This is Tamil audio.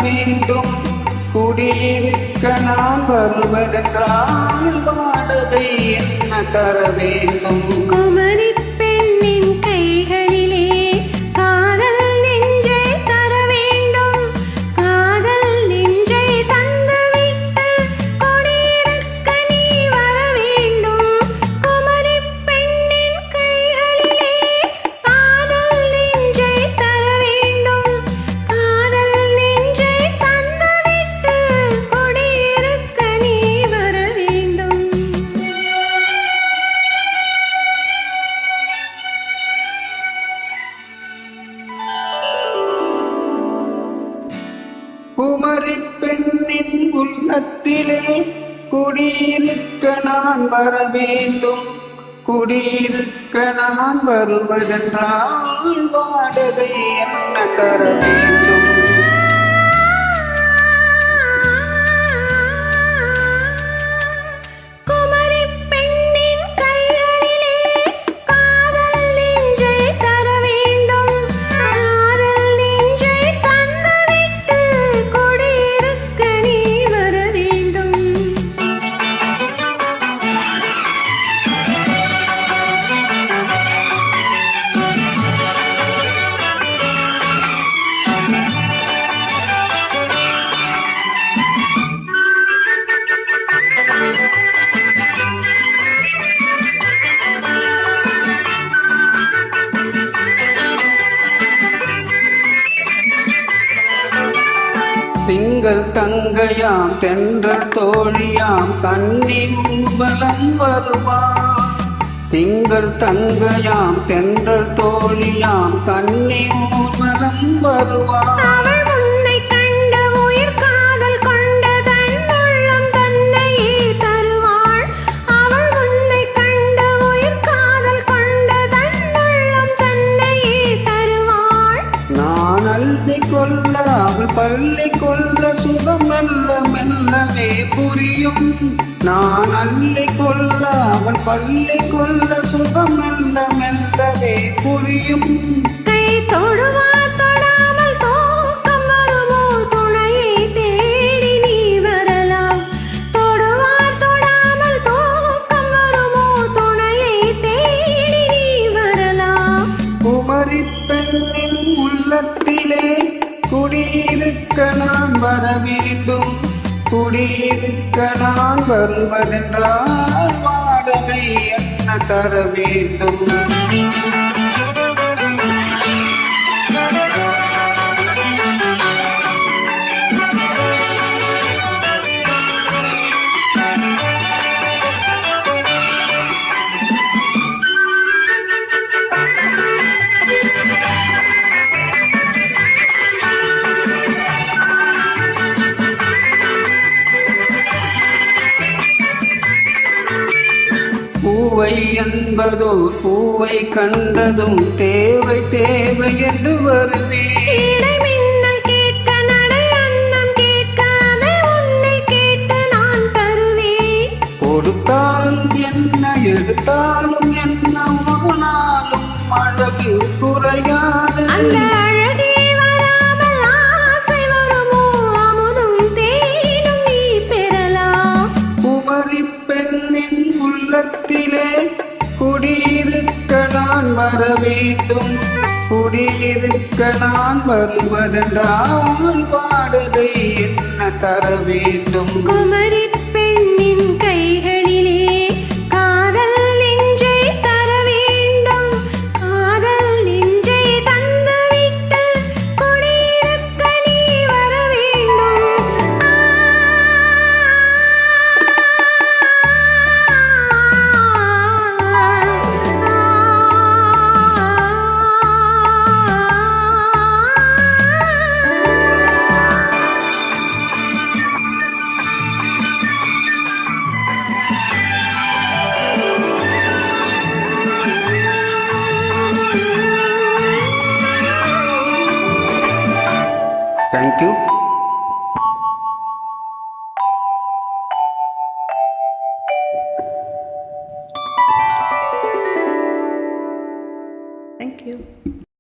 வேண்டும். குடியிருக்க நான் வருவதென்றால் வாடகை என்ன தர வேண்டும். குமரி பெண்ணின் கைகளிலே காதல் நெஞ்சை தர வேண்டும். காதல் நெஞ்சை தந்துவிட்டு குடியிருக்க நீ வர வேண்டும். குமரி பெண்ணின் கைகளிலே காதல் நெஞ்சை தர வேண்டும். காதல் நெஞ்சை தந்துவிட்டு குடியிருக்க நீ வர வேண்டும். குமரி பெண்ணின் உள்ளத்திலே குடியிருக்க நான் வர வேண்டும். குடியிருக்க நான் வருவதென்றால் வாடகை என்ன தர வேண்டும். குமரி பெண்ணின் கைகளிலே காதல் நெஞ்சை தர வேண்டும். காதல் நெஞ்சை தந்துவிட்டு குடியிருக்க நீ வர வேண்டும். திங்கள் தங்கையாம் தென்றல் தோழியாம் கன்னி ஊர்வலம் வருவான். திங்கள் தங்கையாம் தென்றல் தோழியாம் கன்னி ஊர்வலம் வருவான். அவள் உன்னை கண்ட உயிர் காதல் கொண்ட தன் உள்ளம் தன்னையே தருவாள். அவள் உன்னை கண்ட உயிர் காதல் கொண்ட தன் உள்ளம் தன்னையே தருவாள். நான் அள்ளி கொள்ள அவள் பள்ளி கொள்ள சுகம் மெல்ல மெல்லவே புரியும். நான் அள்ளி கொள்ள அவள் பள்ளி கொள்ள சுகம் மெல்ல மெல்லவே புரியும். கை தொடுவார் தொடாமல் தூக்கம் வருமோ துணையை தேடி நீ வரலாம். தொடுவார் தொடாமல் தூக்கம் வருமோ துணையை தேடி நீ வரலாம். குமரி பெண்ணின் உள்ளத்திலே குடியிருக்க நான் வர வேண்டும். குடியிருக்க நான் வருவதென்றால் வாடகை என்ன தர வேண்டும். பூவை என்பதோ பூவை கண்டதும் தேவை தேவை என்று வருவேன். இடைமின்னல் கேட்க நடை அன்னம் கேட்க அதை உன்னை கேட்டு நான் தருவேன். கொடுத்தாலும் என்ன எடுத்தாலும் என்ன நாளும் அழகு குறையாது. அந்த அழகே வராமல் ஆசை வருமோ அமுதும் தேனும் நீ பெறலாம். குமரி பெண்ணின் உள்ளத்திலே குடியிருக்க நான் வர வேண்டும். குடியிருக்க நான் வருவதென்றால் வாடகை என்ன தர வேண்டும். குமரி பெண்ணின் கைகளிலே காதல் நெஞ்சை தர வேண்டும். காதல் நெஞ்சை தந்துவிட்டு குடியிருக்க நீ வர வேண்டும். Thank you. Thank you.